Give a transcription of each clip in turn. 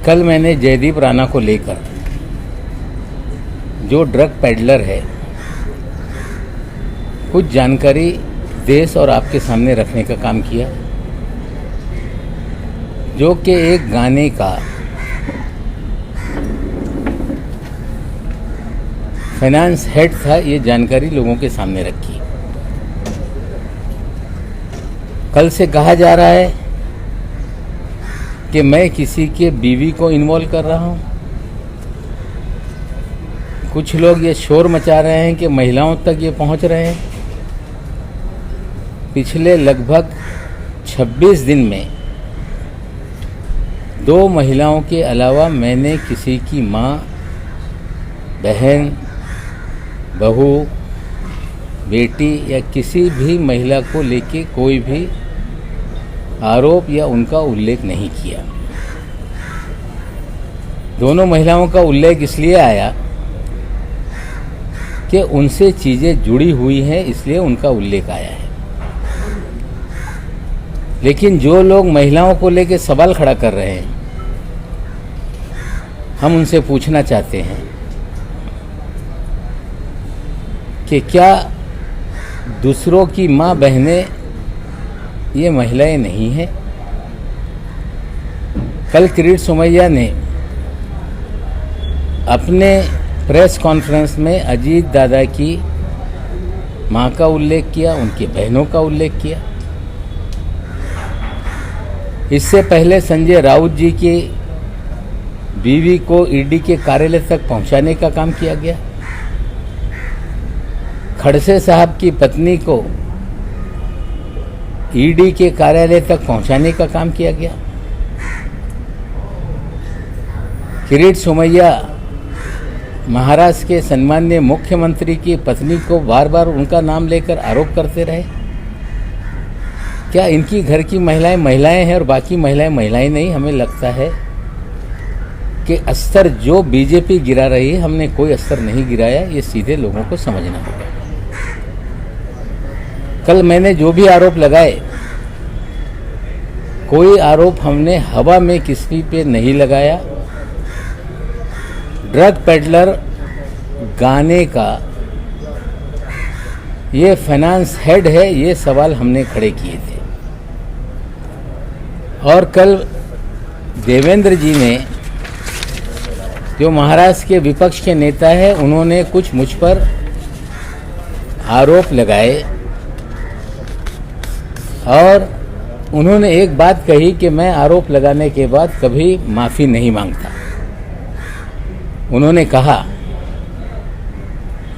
कल मैंने जयदीप राणा को लेकर, जो ड्रग पेडलर है, कुछ जानकारी देश और आपके सामने रखने का काम किया, जो कि एक गाने का फाइनेंस हेड था। ये जानकारी लोगों के सामने रखी। कल से कहा जा रहा है कि मैं किसी के बीवी को इन्वॉल्व कर रहा हूं। कुछ लोग ये शोर मचा रहे हैं कि महिलाओं तक ये पहुंच रहे हैं। पिछले लगभग 26 दिन में 2 महिलाओं के अलावा मैंने किसी की माँ, बहन, बहू, बेटी या किसी भी महिला को लेके कोई भी आरोप या उनका उल्लेख नहीं किया। दोनों महिलाओं का उल्लेख इसलिए आया कि उनसे चीज़ें जुड़ी हुई हैं, इसलिए उनका उल्लेख आया है। लेकिन जो लोग महिलाओं को लेकर सवाल खड़ा कर रहे हैं, हम उनसे पूछना चाहते हैं कि क्या दूसरों की माँ बहनें ये महिलाएं नहीं हैं? कल किरीट सोमैया ने अपने प्रेस कॉन्फ्रेंस में अजीत दादा की माँ का उल्लेख किया, उनकी बहनों का उल्लेख किया। इससे पहले संजय राउत जी की बीवी को ईडी के कार्यालय तक पहुंचाने का काम किया गया। खड़से साहब की पत्नी को ईडी के कार्यालय तक पहुंचाने का काम किया गया। किरीट सोमैया महाराष्ट्र के सम्माननीय मुख्यमंत्री की पत्नी को बार बार उनका नाम लेकर आरोप करते रहे। क्या इनकी घर की महिलाएं महिलाएं हैं और बाकी महिलाएं महिलाएं नहीं? हमें लगता है कि अस्तर जो बीजेपी गिरा रही है, हमने कोई अस्तर नहीं गिराया। ये सीधे लोगों को समझना होगा। कल मैंने जो भी आरोप लगाए, कोई आरोप हमने हवा में किसी पे नहीं लगाया। ड्रग पेडलर गाने का ये फाइनेंस हेड है, ये सवाल हमने खड़े किए थे। और कल देवेंद्र जी ने, जो महाराष्ट्र के विपक्ष के नेता है, उन्होंने कुछ मुझ पर आरोप लगाए और उन्होंने एक बात कही कि मैं आरोप लगाने के बाद कभी माफ़ी नहीं मांगता। उन्होंने कहा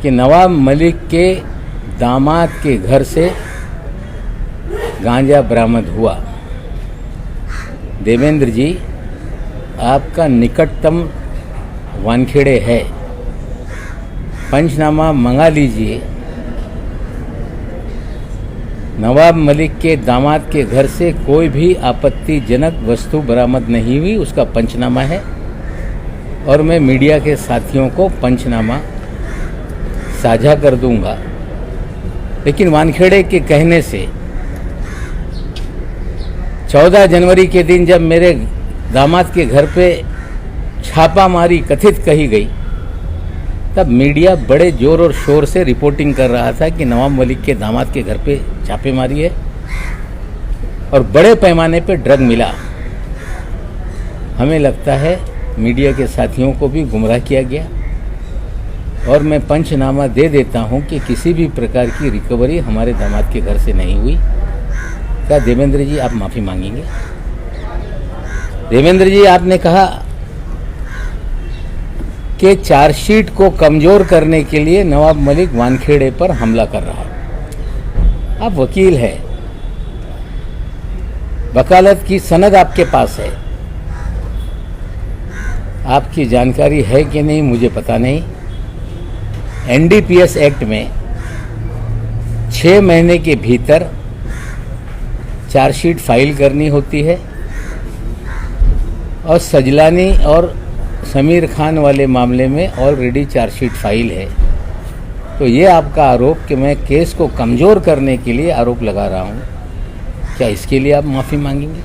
कि नवाब मलिक के दामाद के घर से गांजा बरामद हुआ। देवेंद्र जी, आपका निकटतम वानखेड़े है, पंचनामा मंगा लीजिए। नवाब मलिक के दामाद के घर से कोई भी आपत्तिजनक वस्तु बरामद नहीं हुई, उसका पंचनामा है और मैं मीडिया के साथियों को पंचनामा साझा कर दूंगा। लेकिन वानखेड़े के कहने से 14 जनवरी के दिन जब मेरे दामाद के घर पे छापामारी कथित कही गई, तब मीडिया बड़े जोर और शोर से रिपोर्टिंग कर रहा था कि नवाब मलिक के दामाद के घर पे छापेमारी है और बड़े पैमाने पे ड्रग मिला। हमें लगता है मीडिया के साथियों को भी गुमराह किया गया और मैं पंचनामा दे देता हूं कि किसी भी प्रकार की रिकवरी हमारे दामाद के घर से नहीं हुई। क्या देवेंद्र जी आप माफ़ी मांगेंगे? देवेंद्र जी, आपने कहा कि चार्जशीट को कमजोर करने के लिए नवाब मलिक वानखेड़े पर हमला कर रहा है। आप वकील हैं, वकालत की सनद आपके पास है। आपकी जानकारी है कि नहीं मुझे पता नहीं। एनडीपीएस एक्ट में 6 महीने के भीतर चार्जशीट फाइल करनी होती है और सजलानी और समीर खान वाले मामले में ऑलरेडी चार्जशीट फाइल है। तो ये आपका आरोप कि मैं केस को कमज़ोर करने के लिए आरोप लगा रहा हूँ, क्या इसके लिए आप माफ़ी मांगेंगे?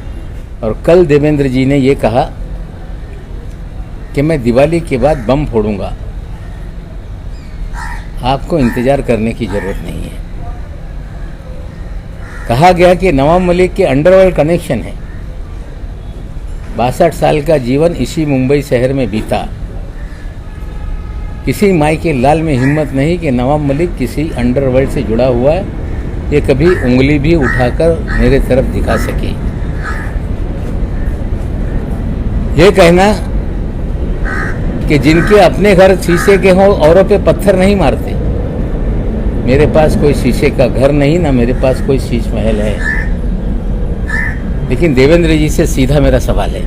और कल देवेंद्र जी ने ये कहा कि मैं दिवाली के बाद बम फोड़ूंगा, आपको इंतज़ार करने की ज़रूरत नहीं है। कहा गया कि नवाब मलिक के अंडरवर्ल्ड कनेक्शन है। 62 साल का जीवन इसी मुंबई शहर में बीता। किसी माई के लाल में हिम्मत नहीं कि नवाब मलिक किसी अंडरवर्ल्ड से जुड़ा हुआ है, ये कभी उंगली भी उठाकर मेरे तरफ दिखा सके। ये कहना कि जिनके अपने घर शीशे के हों औरों पे पत्थर नहीं मारते, मेरे पास कोई शीशे का घर नहीं, ना मेरे पास कोई शीश महल है। लेकिन देवेंद्र जी से सीधा मेरा सवाल है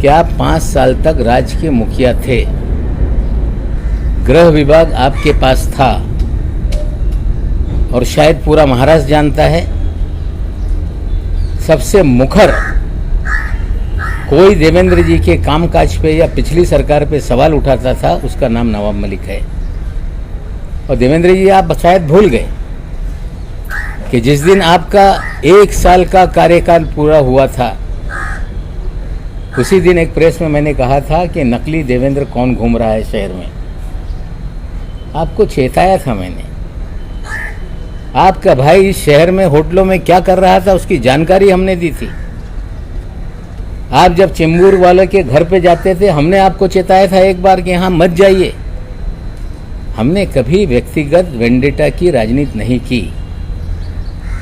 कि आप 5 साल तक राज्य के मुखिया थे, गृह विभाग आपके पास था और शायद पूरा महाराष्ट्र जानता है, सबसे मुखर कोई देवेंद्र जी के कामकाज पे या पिछली सरकार पे सवाल उठाता था, उसका नाम नवाब मलिक है। और देवेंद्र जी, आप शायद भूल गए कि जिस दिन आपका 1 साल का कार्यकाल पूरा हुआ था, उसी दिन एक प्रेस में मैंने कहा था कि नकली देवेंद्र कौन घूम रहा है शहर में। आपको चेताया था मैंने। आपका भाई इस शहर में होटलों में क्या कर रहा था, उसकी जानकारी हमने दी थी। आप जब चेंबूर वाले के घर पे जाते थे, हमने आपको चेताया था एक बार कि यहाँ मत जाइए। हमने कभी व्यक्तिगत वेंडेटा की राजनीति नहीं की।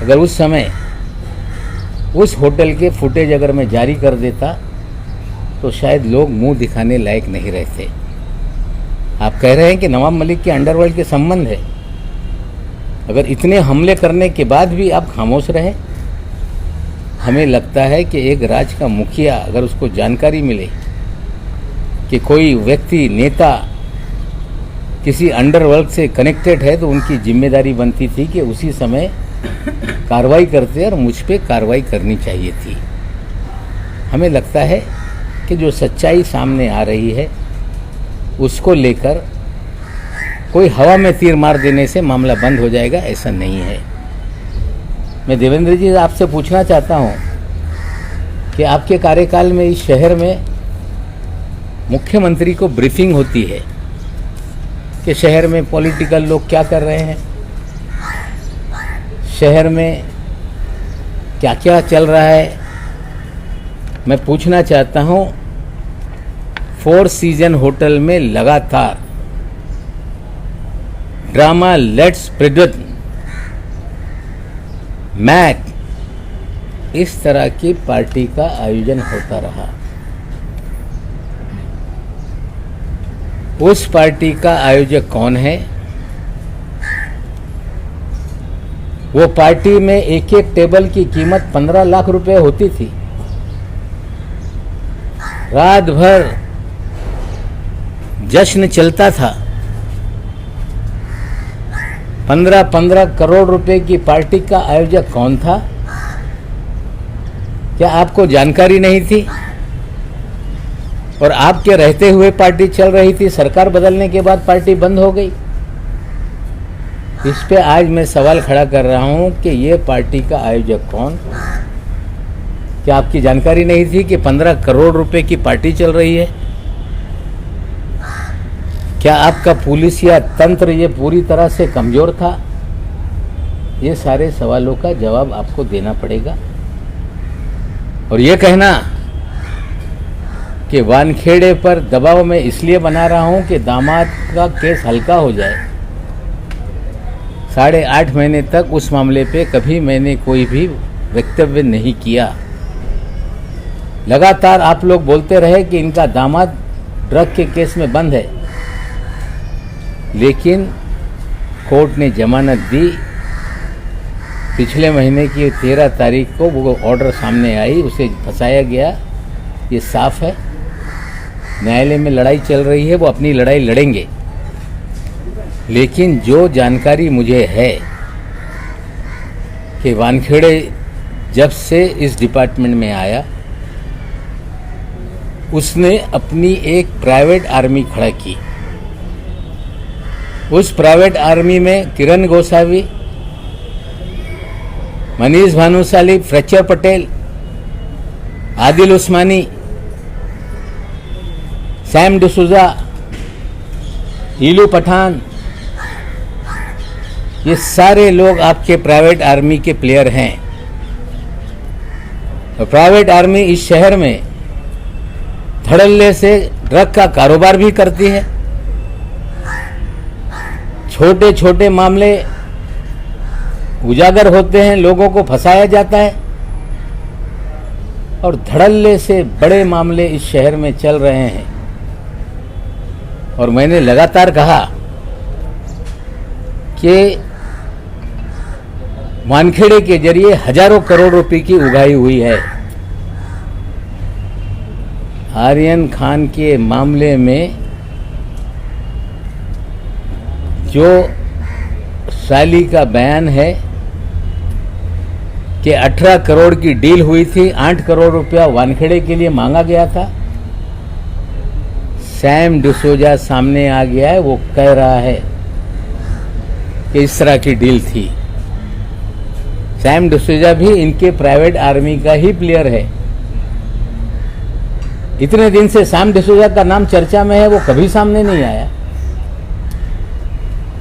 अगर उस समय उस होटल के फुटेज अगर मैं जारी कर देता तो शायद लोग मुंह दिखाने लायक नहीं रहते। आप कह रहे हैं कि नवाब मलिक के अंडरवर्ल्ड के संबंध है। अगर इतने हमले करने के बाद भी आप खामोश रहे, हमें लगता है कि एक राज्य का मुखिया अगर उसको जानकारी मिले कि कोई व्यक्ति नेता किसी अंडरवर्ल्ड से कनेक्टेड है, तो उनकी जिम्मेदारी बनती थी कि उसी समय कार्रवाई करते और मुझ पे कार्रवाई करनी चाहिए थी। हमें लगता है कि जो सच्चाई सामने आ रही है उसको लेकर कोई हवा में तीर मार देने से मामला बंद हो जाएगा, ऐसा नहीं है। मैं देवेंद्र जी आपसे पूछना चाहता हूं कि आपके कार्यकाल में इस शहर में मुख्यमंत्री को ब्रीफिंग होती है कि शहर में पॉलिटिकल लोग क्या कर रहे हैं, शहर में क्या क्या चल रहा है। मैं पूछना चाहता हूं, 4 सीजन होटल में लगातार ड्रामा लेट्स प्रिडट मैक इस तरह की पार्टी का आयोजन होता रहा। उस पार्टी का आयोजक कौन है? वो पार्टी में एक एक टेबल की कीमत 15 लाख रुपए होती थी। रात भर जश्न चलता था। 15-15 करोड़ रुपए की पार्टी का आयोजक कौन था? क्या आपको जानकारी नहीं थी? और आपके रहते हुए पार्टी चल रही थी, सरकार बदलने के बाद पार्टी बंद हो गई। इस पे आज मैं सवाल खड़ा कर रहा हूं कि ये पार्टी का आयोजक कौन? क्या आपकी जानकारी नहीं थी कि 15 करोड़ रुपए की पार्टी चल रही है? क्या आपका पुलिस या तंत्र ये पूरी तरह से कमजोर था? ये सारे सवालों का जवाब आपको देना पड़ेगा। और ये कहना कि वानखेड़े पर दबाव मैं इसलिए बना रहा हूं कि दामाद का केस हल्का हो जाए, 8.5 महीने तक उस मामले पे कभी मैंने कोई भी वक्तव्य नहीं किया। लगातार आप लोग बोलते रहे कि इनका दामाद ड्रग के केस में बंद है, लेकिन कोर्ट ने जमानत दी। पिछले महीने की 13 तारीख को वो ऑर्डर सामने आई, उसे फंसाया गया, ये साफ है। न्यायालय में लड़ाई चल रही है, वो अपनी लड़ाई लड़ेंगे। लेकिन जो जानकारी मुझे है कि वानखेड़े जब से इस डिपार्टमेंट में आया, उसने अपनी एक प्राइवेट आर्मी खड़ा की। उस प्राइवेट आर्मी में किरण गोसावी, मनीष भानुशाली, फ्रेक्चर पटेल, आदिल उस्मानी, सैम डिसूजा, ईलू पठान, ये सारे लोग आपके प्राइवेट आर्मी के प्लेयर हैं। और प्राइवेट आर्मी इस शहर में धड़ल्ले से ड्रग का कारोबार भी करती है। छोटे छोटे मामले उजागर होते हैं, लोगों को फंसाया जाता है, और धड़ल्ले से बड़े मामले इस शहर में चल रहे हैं। और मैंने लगातार कहा कि वानखेड़े के जरिए हजारों करोड़ रुपए की उगाही हुई है। आर्यन खान के मामले में जो साली का बयान है कि 18 करोड़ की डील हुई थी, 8 करोड़ रुपया वानखेड़े के लिए मांगा गया था। सैम डिसूजा सामने आ गया है, वो कह रहा है कि इस तरह की डील थी। सैम डिसूजा भी इनके प्राइवेट आर्मी का ही प्लेयर है। इतने दिन से सैम डिसूजा का नाम चर्चा में है, वो कभी सामने नहीं आया।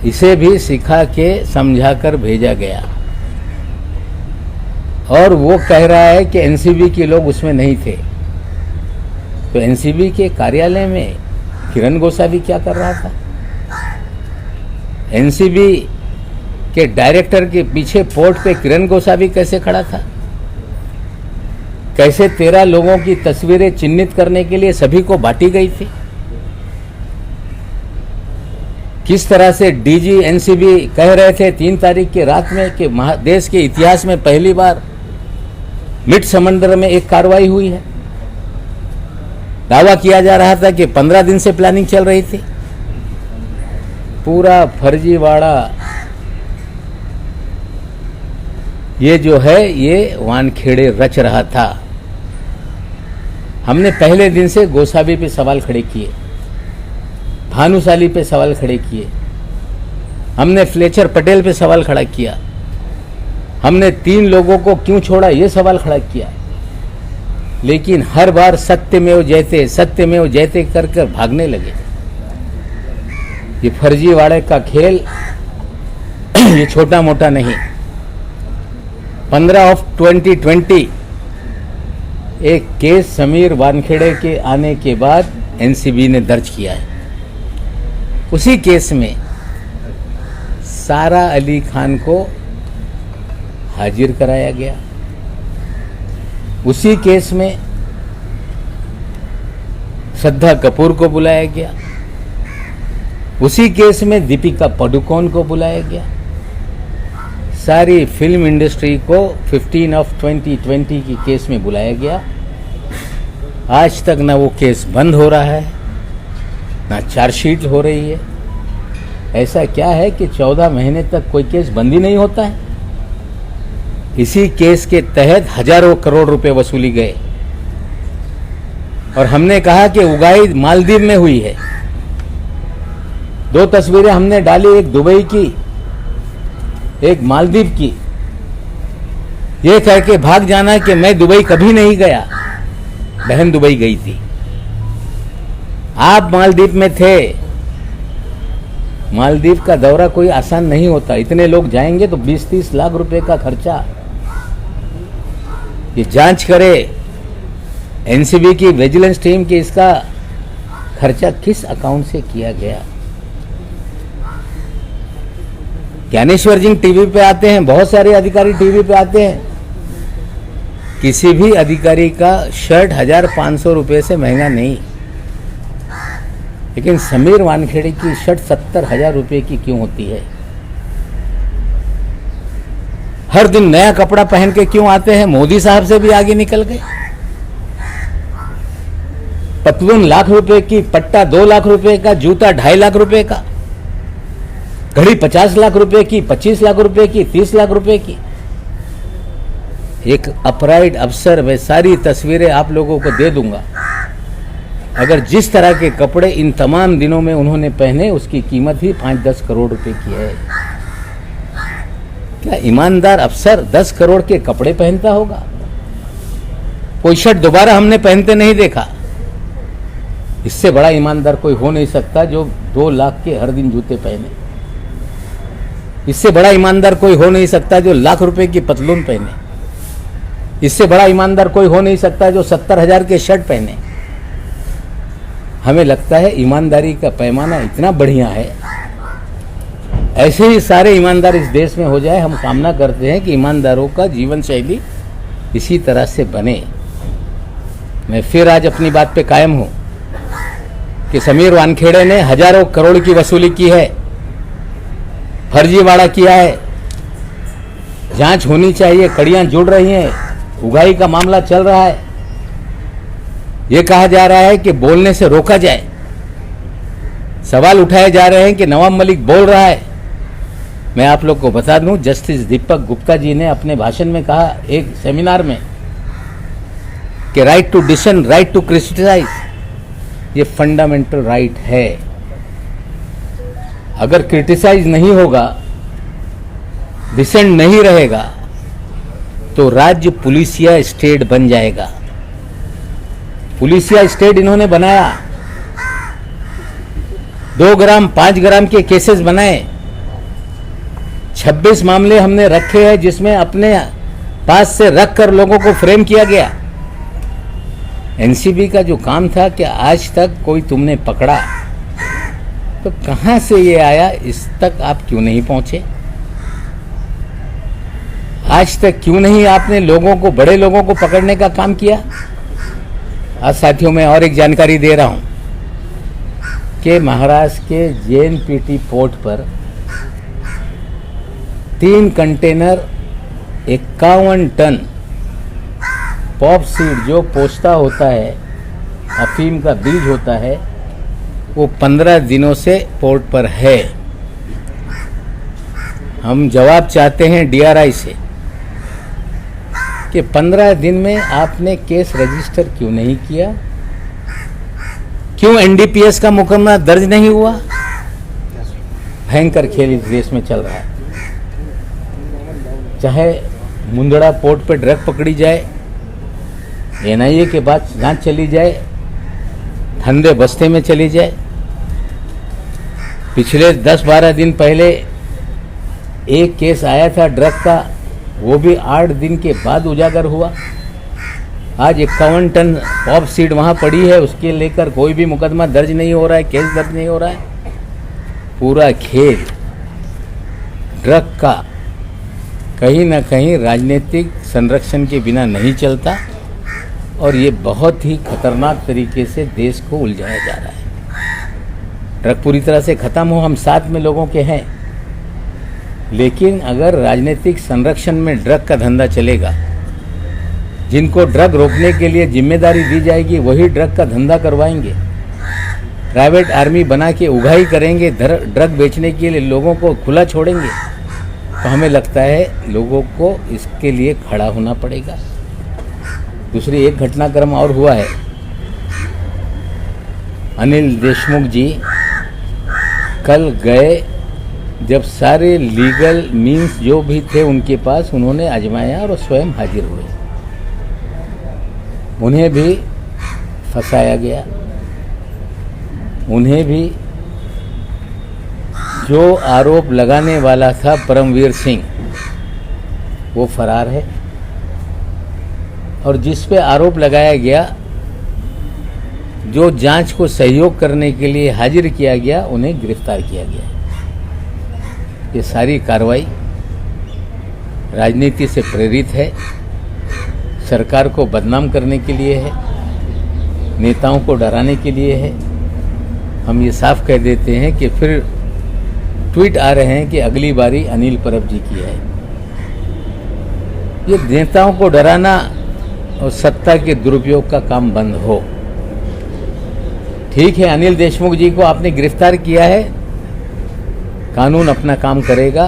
इसे भी सिखा के समझा कर भेजा गया, और वो कह रहा है कि एनसीबी के लोग उसमें नहीं थे। तो एनसीबी के कार्यालय में किरण गोसावी क्या कर रहा था? एनसीबी के डायरेक्टर के पीछे पोर्ट पे किरण गोसावी कैसे खड़ा था? कैसे 13 लोगों की तस्वीरें चिन्हित करने के लिए सभी को बांटी गई थी? किस तरह से डीजी एनसीबी कह रहे थे 3 तारीख की रात में कि देश के इतिहास में पहली बार मिड समंदर में एक कार्रवाई हुई है। दावा किया जा रहा था कि 15 दिन से प्लानिंग चल रही थी। पूरा फर्जीवाड़ा ये जो है, ये वानखेड़े रच रहा था। हमने पहले दिन से गोसावी पे सवाल खड़े किए, भानुशाली पे सवाल खड़े किए, हमने फ्लेचर पटेल पे सवाल खड़ा किया, हमने 3 लोगों को क्यों छोड़ा ये सवाल खड़ा किया। लेकिन हर बार सत्यमेव जयते कर कर भागने लगे। ये फर्जीवाड़े का खेल ये छोटा मोटा नहीं। 15/2020 एक केस समीर वानखेड़े के आने के बाद एनसीबी ने दर्ज किया है। उसी केस में सारा अली खान को हाजिर कराया गया। उसी केस में श्रद्धा कपूर को बुलाया गया। उसी केस में दीपिका पादुकोण को बुलाया गया। सारी फिल्म इंडस्ट्री को 15/2020 की केस में बुलाया गया। आज तक ना वो केस बंद हो रहा है, ना चार्जशीट हो रही है। ऐसा क्या है कि 14 महीने तक कोई केस बंद ही नहीं होता है? इसी केस के तहत हजारों करोड़ रुपए वसूली गए। और हमने कहा कि उगाही मालदीव में हुई है। 2 तस्वीरें हमने डाली, एक दुबई की, एक मालदीव की। ये कह के भाग जाना कि मैं दुबई कभी नहीं गया। बहन दुबई गई थी, आप मालदीव में थे। मालदीव का दौरा कोई आसान नहीं होता। इतने लोग जाएंगे तो 20-30 लाख रुपए का खर्चा। ये जांच करे एनसीबी की विजिलेंस टीम की, इसका खर्चा किस अकाउंट से किया गया। ज्ञानेश्वर जी टीवी पे आते हैं, बहुत सारे अधिकारी टीवी पे आते हैं। किसी भी अधिकारी का शर्ट 1500 रुपए से महंगा नहीं। लेकिन समीर वानखेड़े की शर्ट 70,000 रुपए की क्यों होती है? हर दिन नया कपड़ा पहन के क्यों आते हैं? मोदी साहब से भी आगे निकल गए। पतलून लाख रुपए की, पट्टा 2 लाख रुपए का, जूता 2.5 लाख रुपए का, घड़ी 50 लाख रुपए की, 25 लाख रुपए की, 30 लाख रुपए की। एक अपराइट अफसर, मैं सारी तस्वीरें आप लोगों को दे दूंगा। अगर जिस तरह के कपड़े इन तमाम दिनों में उन्होंने पहने, उसकी कीमत ही 5-10 करोड़ रुपए की है। क्या ईमानदार अफसर 10 करोड़ के कपड़े पहनता होगा? कोई शर्ट दोबारा हमने पहनते नहीं देखा। इससे बड़ा ईमानदार कोई हो नहीं सकता जो 2 लाख के हर दिन जूते पहने। इससे बड़ा ईमानदार कोई हो नहीं सकता जो लाख रुपए की पतलून पहने। इससे बड़ा ईमानदार कोई हो नहीं सकता जो 70,000 के शर्ट पहने। हमें लगता है ईमानदारी का पैमाना इतना बढ़िया है, ऐसे ही सारे ईमानदार इस देश में हो जाए। हम कामना करते हैं कि ईमानदारों का जीवन शैली इसी तरह से बने। मैं फिर आज अपनी बात पे कायम हूं कि समीर वानखेड़े ने हजारों करोड़ की वसूली की है, फर्जीवाड़ा किया है, जांच होनी चाहिए, कड़ियां जुड़ रही हैं, उगाही का मामला चल रहा है। ये कहा जा रहा है कि बोलने से रोका जाए। सवाल उठाए जा रहे हैं कि नवाब मलिक बोल रहा है। मैं आप लोग को बता दूं, जस्टिस दीपक गुप्ता जी ने अपने भाषण में कहा एक सेमिनार में कि right to dissent, right to criticise, ये फंडामेंटल राइट है। अगर क्रिटिसाइज नहीं होगा, डिसेंट नहीं रहेगा, तो राज्य पुलिसिया स्टेट बन जाएगा। पुलिसिया स्टेट इन्होंने बनाया, 2 ग्राम 5 ग्राम के केसेस बनाए, 26 मामले हमने रखे हैं जिसमें अपने पास से रख कर लोगों को फ्रेम किया गया। एनसीबी का जो काम था कि आज तक कोई तुमने पकड़ा, तो कहां से ये आया, इस तक आप क्यों नहीं पहुंचे? आज तक क्यों नहीं आपने लोगों को, बड़े लोगों को पकड़ने का काम किया? आज साथियों मैं और एक जानकारी दे रहा हूं कि महाराष्ट्र के जेएनपीटी पोर्ट पर 3 कंटेनर 51 टन पॉप सीड, जो पोस्ता होता है, अफीम का बीज होता है, वो 15 दिनों से पोर्ट पर है। हम जवाब चाहते हैं डीआरआई से कि 15 दिन में आपने केस रजिस्टर क्यों नहीं किया? क्यों एनडीपीएस का मुकदमा दर्ज नहीं हुआ? भयंकर खेल इस देश में चल रहा है। चाहे मुंदड़ा पोर्ट पे ड्रग पकड़ी जाए, एनआईए के बाद जांच चली जाए, धंधे बस्ते में चली जाए। पिछले 10-12 दिन पहले एक केस आया था ड्रग का, वो भी 8 दिन के बाद उजागर हुआ। आज 51 टन पॉप सीड वहां पड़ी है, उसके लेकर कोई भी मुकदमा दर्ज नहीं हो रहा है, केस दर्ज नहीं हो रहा है। पूरा खेल ड्रग का कहीं ना कहीं राजनीतिक संरक्षण के बिना नहीं चलता, और ये बहुत ही खतरनाक तरीके से देश को उलझाया जा रहा है। ड्रग पूरी तरह से खत्म हो, हम साथ में लोगों के हैं, लेकिन अगर राजनीतिक संरक्षण में ड्रग का धंधा चलेगा, जिनको ड्रग रोकने के लिए जिम्मेदारी दी जाएगी वही ड्रग का धंधा करवाएंगे, प्राइवेट आर्मी बना के उगाही करेंगे, ड्रग बेचने के लिए लोगों को खुला छोड़ेंगे, तो हमें लगता है लोगों को इसके लिए खड़ा होना पड़ेगा। दूसरी एक घटनाक्रम और हुआ है। अनिल देशमुख जी कल गए, जब सारे लीगल मीन्स जो भी थे उनके पास, उन्होंने आजमाया और स्वयं हाजिर हुए। उन्हें भी फंसाया गया, उन्हें भी जो आरोप लगाने वाला था परमवीर सिंह, वो फरार है, और जिस पे आरोप लगाया गया, जो जांच को सहयोग करने के लिए हाजिर किया गया, उन्हें गिरफ्तार किया गया। ये सारी कार्रवाई राजनीति से प्रेरित है, सरकार को बदनाम करने के लिए है, नेताओं को डराने के लिए है। हम ये साफ कह देते हैं कि फिर ट्वीट आ रहे हैं कि अगली बारी अनिल परब जी की है। ये नेताओं को डराना और सत्ता के दुरुपयोग का काम बंद हो। ठीक है, अनिल देशमुख जी को आपने गिरफ्तार किया है, कानून अपना काम करेगा।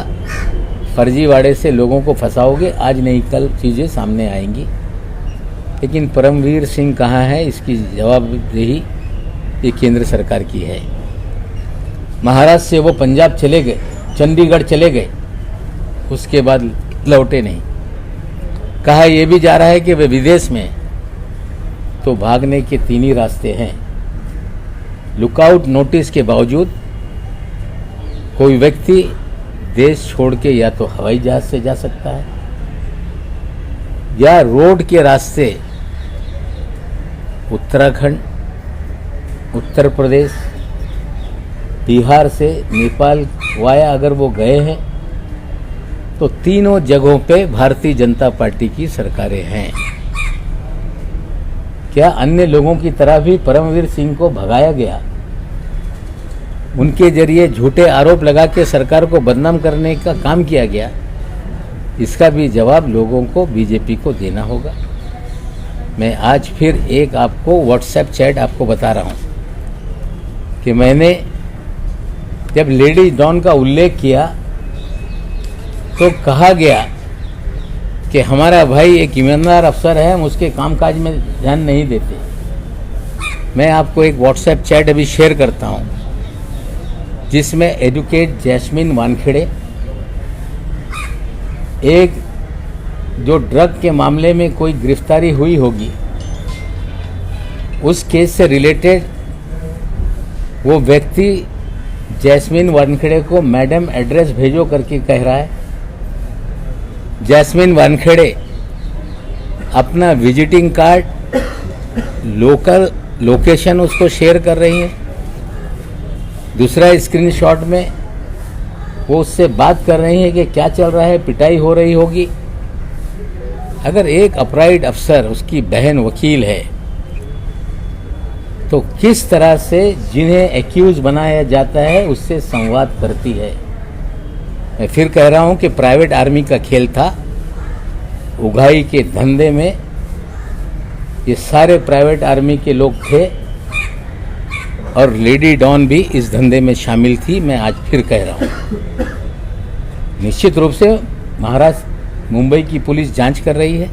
फर्जीवाड़े से लोगों को फंसाओगे, आज नहीं कल चीज़ें सामने आएंगी। लेकिन परमवीर सिंह कहाँ है, इसकी जवाबदेही ये केंद्र सरकार की है। महाराष्ट्र से वो पंजाब चले गए, चंडीगढ़ चले गए, उसके बाद लौटे नहीं। कहा यह भी जा रहा है कि वे विदेश में, तो भागने के 3 ही रास्ते हैं। लुकआउट नोटिस के बावजूद कोई व्यक्ति देश छोड़ के या तो हवाई जहाज से जा सकता है या रोड के रास्ते उत्तराखंड, उत्तर प्रदेश, बिहार से नेपाल वाया अगर वो गए हैं तो तीनों जगहों पे भारतीय जनता पार्टी की सरकारें हैं। क्या अन्य लोगों की तरह भी परमवीर सिंह को भगाया गया, उनके जरिए झूठे आरोप लगा के सरकार को बदनाम करने का काम किया गया? इसका भी जवाब लोगों को, बीजेपी को देना होगा। मैं आज फिर एक आपको व्हाट्सएप चैट आपको बता रहा हूं कि मैंने जब लेडी डॉन का उल्लेख किया तो कहा गया कि हमारा भाई एक ईमानदार अफसर है, हम उसके कामकाज में ध्यान नहीं देते। मैं आपको एक व्हाट्सएप चैट अभी शेयर करता हूं जिसमें एडवोकेट जैस्मिन वानखेड़े, एक जो ड्रग के मामले में कोई गिरफ्तारी हुई होगी उस केस से रिलेटेड वो व्यक्ति जैस्मिन वानखेड़े को मैडम एड्रेस भेजो करके कह रहा है। जैस्मिन वानखेड़े अपना विजिटिंग कार्ड, लोकल लोकेशन उसको शेयर कर रही है। दूसरा स्क्रीनशॉट में वो उससे बात कर रही है कि क्या चल रहा है, पिटाई हो रही होगी। अगर एक अपराइट अफसर, उसकी बहन वकील है, तो किस तरह से जिन्हें एक्यूज बनाया जाता है उससे संवाद करती है। मैं फिर कह रहा हूं कि प्राइवेट आर्मी का खेल था। उगाही के धंधे में ये सारे प्राइवेट आर्मी के लोग थे और लेडी डॉन भी इस धंधे में शामिल थी। मैं आज फिर कह रहा हूं, निश्चित रूप से महाराष्ट्र, मुंबई की पुलिस जांच कर रही है।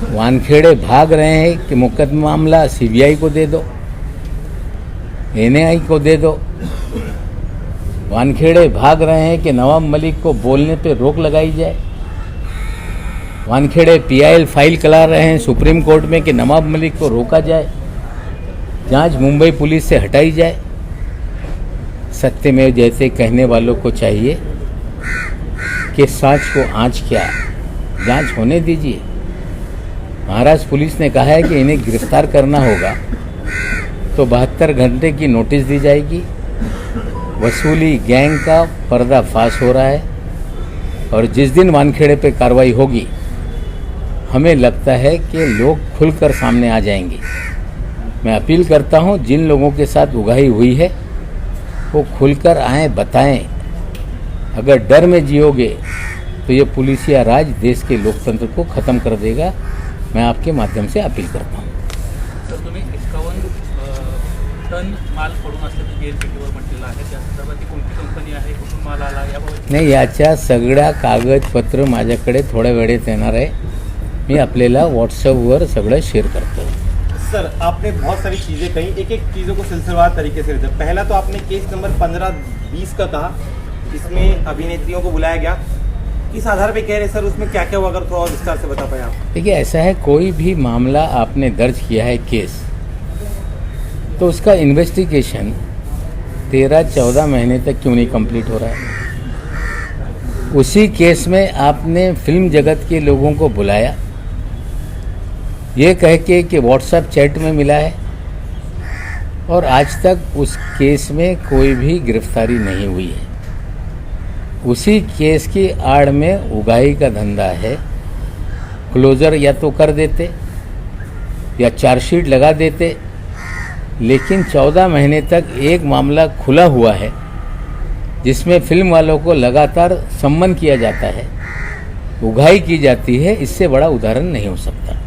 वानखेड़े भाग रहे हैं कि मुकदमा मामला सीबीआई को दे दो, एनआई को दे दो। वानखेड़े भाग रहे हैं कि नवाब मलिक को बोलने पे रोक लगाई जाए। वानखेड़े पीआईएल फाइल करा रहे हैं सुप्रीम कोर्ट में कि नवाब मलिक को रोका जाए, जांच मुंबई पुलिस से हटाई जाए। सत्यमेव जैसे कहने वालों को चाहिए कि सांच को आंच क्या, जांच होने दीजिए। महाराष्ट्र पुलिस ने कहा है कि इन्हें गिरफ्तार करना होगा तो 72 घंटे की नोटिस दी जाएगी। वसूली गैंग का पर्दाफाश हो रहा है और जिस दिन वानखेड़े पे कार्रवाई होगी हमें लगता है कि लोग खुलकर सामने आ जाएंगे। मैं अपील करता हूं, जिन लोगों के साथ उगाही हुई है वो खुलकर आएँ, बताएं। अगर डर में जियोगे तो ये पुलिसिया राज देश के लोकतंत्र को खत्म कर देगा। मैं आपके माध्यम से अपील करता हूँ। तर तुम्ही 51 टन माल पडून असल्याचं JNPTवर म्हटलेलं आहे, त्या संदर्भात कोणती कंपनी आहे, कुठून माल आला याबाबत? नाही, याच्या सगळ्या कागदपत्र माझ्याकडे थोड्या वेळेत येणार आहे। मी आपल्याला व्हॉट्सअपवर सगळं शेअर करतो। सर, आपने बहुत सारी चीज़ें कही, एक एक चीज़ों को सिलसिलेवार तरीके से। पहला तो आपने केस नंबर 15-20 का कहा, इसमें अभिनेत्रियों को बुलाया गया, किस आधार पे कह रहे सर, उसमें क्या क्या हुआ, अगर थोड़ा और विस्तार से बता पाए आप? देखिए, ऐसा है, कोई भी मामला आपने दर्ज किया है केस, तो उसका इन्वेस्टिगेशन 13-14 महीने तक क्यों नहीं कंप्लीट हो रहा है? उसी केस में आपने फिल्म जगत के लोगों को बुलाया, ये कह के कि व्हाट्सएप चैट में मिला है, और आज तक उस केस में कोई भी गिरफ्तारी नहीं हुई है। उसी केस की आड़ में उगाही का धंधा है। क्लोजर या तो कर देते या चार्जशीट लगा देते, लेकिन 14 महीने तक एक मामला खुला हुआ है जिसमें फिल्म वालों को लगातार सम्मन किया जाता है, उगाही की जाती है। इससे बड़ा उदाहरण नहीं हो सकता।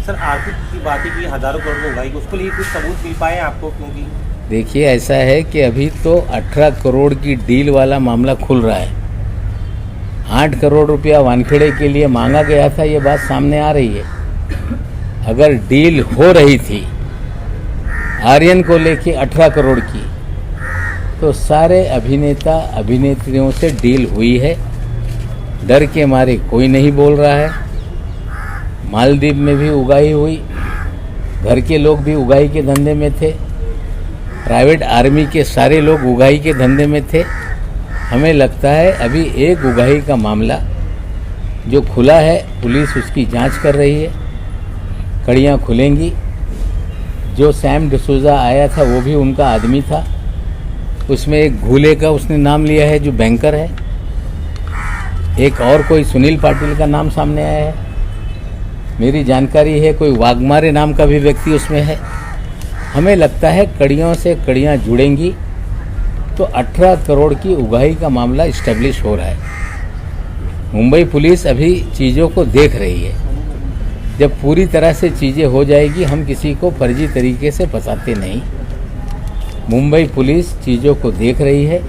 सर, आर्थिक की बात की हजारों करोड़ को उगाही, उसके लिए कुछ सबूत मिल पाए आपको? क्योंकि देखिए, ऐसा है कि अभी तो 18 करोड़ की डील वाला मामला खुल रहा है। 8 करोड़ रुपया वानखेड़े के लिए मांगा गया था, ये बात सामने आ रही है। अगर डील हो रही थी आर्यन को लेके 18 करोड़ की, तो सारे अभिनेता अभिनेत्रियों से डील हुई है। डर के मारे कोई नहीं बोल रहा है। मालदीव में भी उगाही हुई, घर के लोग भी उगाही के धंधे में थे। प्राइवेट आर्मी के सारे लोग उगाही के धंधे में थे। हमें लगता है अभी एक उगाही का मामला जो खुला है, पुलिस उसकी जांच कर रही है, कड़ियाँ खुलेंगी। जो सैम डिसूजा आया था वो भी उनका आदमी था, उसमें एक घूले का उसने नाम लिया है जो बैंकर है, एक और कोई सुनील पाटिल का नाम सामने आया है। मेरी जानकारी है कोई वाघमारे नाम का भी व्यक्ति उसमें है। हमें लगता है कड़ियों से कड़ियाँ जुड़ेंगी तो 18 करोड़ की उगाही का मामला इस्टेब्लिश हो रहा है। मुंबई पुलिस अभी चीज़ों को देख रही है। जब पूरी तरह से चीज़ें हो जाएगी, हम किसी को फर्जी तरीके से फंसाते नहीं। मुंबई पुलिस चीज़ों को देख रही है।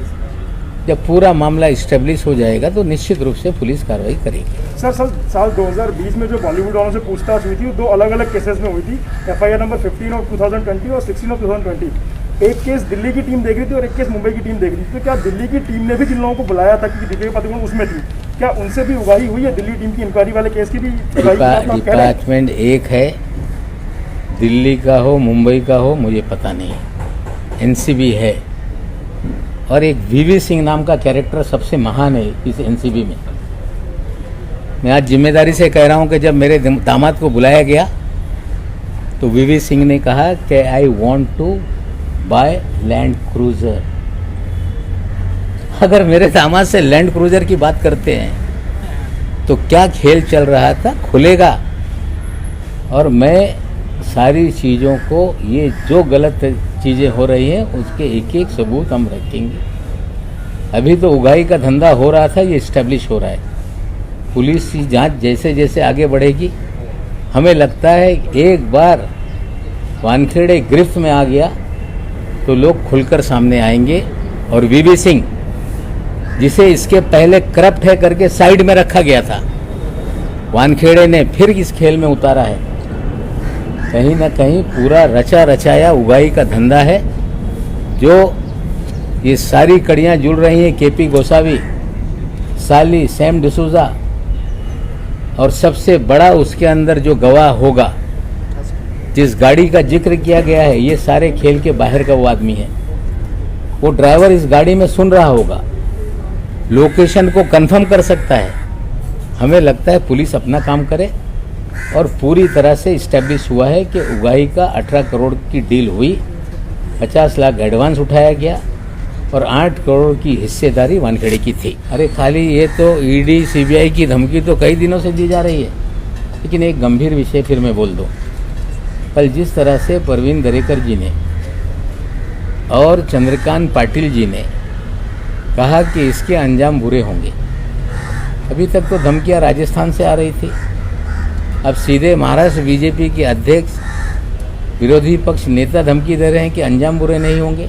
जब पूरा मामला इस्टेब्लिश हो जाएगा तो निश्चित रूप से पुलिस कार्रवाई करेगी। सर साल 2020 में जो बॉलीवुड वालों से पूछताछ हुई थी, वो 2 अलग अलग केसेस में हुई थी। FIR नंबर 15 ऑफ 2020 और 16 ऑफ 2020। एक केस दिल्ली की टीम देख रही थी और एक केस मुंबई की टीम देख रही थी। तो क्या दिल्ली की टीम ने भी जिन लोगों को बुलाया था कि दीपिका पादुकोण उसमें थी, क्या उनसे भी उगाही हुई है? दिल्ली टीम की इंक्वायरी वाले केस की भी डिपार्टमेंट एक है, दिल्ली का हो मुंबई का हो मुझे पता नहीं। NCB है और एक VV सिंह नाम का कैरेक्टर सबसे महान है इस NCB में। मैं आज जिम्मेदारी से कह रहा हूं कि जब मेरे दामाद को बुलाया गया तो VV सिंह ने कहा कि I want to buy Land Cruiser. अगर मेरे दामाद से लैंड क्रूजर की बात करते हैं तो क्या खेल चल रहा था खुलेगा। और मैं सारी चीज़ों को, ये जो गलत चीज़ें हो रही हैं उसके एक एक सबूत हम रखेंगे। अभी तो उगाही का धंधा हो रहा था, ये इस्टेब्लिश हो रहा है। पुलिस की जांच जैसे जैसे आगे बढ़ेगी, हमें लगता है एक बार वानखेड़े गिरफ्त में आ गया तो लोग खुलकर सामने आएंगे। और VV सिंह, जिसे इसके पहले करप्ट है करके साइड में रखा गया था, वानखेड़े ने फिर इस खेल में उतारा है। कहीं ना कहीं पूरा रचा रचाया उगाही का धंधा है। जो ये सारी कड़ियाँ जुड़ रही हैं, KP गोसावी, साली, सैम डिसूजा, और सबसे बड़ा उसके अंदर जो गवाह होगा, जिस गाड़ी का जिक्र किया गया है, ये सारे खेल के बाहर का वो आदमी है। वो ड्राइवर इस गाड़ी में सुन रहा होगा, लोकेशन को कंफर्म कर सकता है। हमें लगता है पुलिस अपना काम करे और पूरी तरह से इस्टेब्लिश हुआ है कि उगाही का 18 करोड़ की डील हुई, 50 लाख एडवांस उठाया गया और 8 करोड़ की हिस्सेदारी वानखेड़े की थी। अरे खाली ये तो ED CBI की धमकी तो कई दिनों से दी जा रही है। लेकिन एक गंभीर विषय फिर मैं बोल दूँ, कल जिस तरह से परवीन दरेकर जी ने और चंद्रकांत पाटिल जी ने कहा कि इसके अंजाम बुरे होंगे, अभी तक तो धमकियां राजस्थान से आ रही थी, अब सीधे महाराष्ट्र BJP के अध्यक्ष, विरोधी पक्ष नेता धमकी दे रहे हैं कि अंजाम बुरे नहीं होंगे।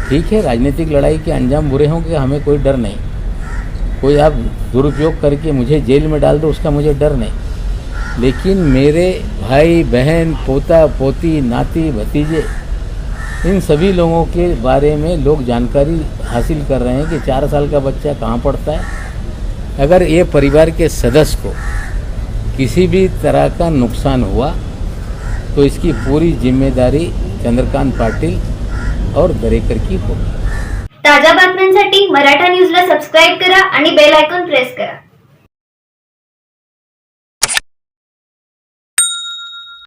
ठीक है, राजनीतिक लड़ाई के अंजाम बुरे होंगे, हमें कोई डर नहीं। कोई आप दुरुपयोग करके मुझे जेल में डाल दो, उसका मुझे डर नहीं। लेकिन मेरे भाई बहन, पोता पोती, नाती भतीजे, इन सभी लोगों के बारे में लोग जानकारी हासिल कर रहे हैं कि 4 साल का बच्चा कहाँ पढ़ता है। अगर ये परिवार के सदस्य को किसी भी तरह का नुकसान हुआ तो इसकी पूरी जिम्मेदारी चंद्रकांत पाटिल और दरेकर की होगी। ताज्या बातम्यांसाठी मराठा न्यूजला सबस्क्राईब करा आणि बेल आयकॉन प्रेस करा।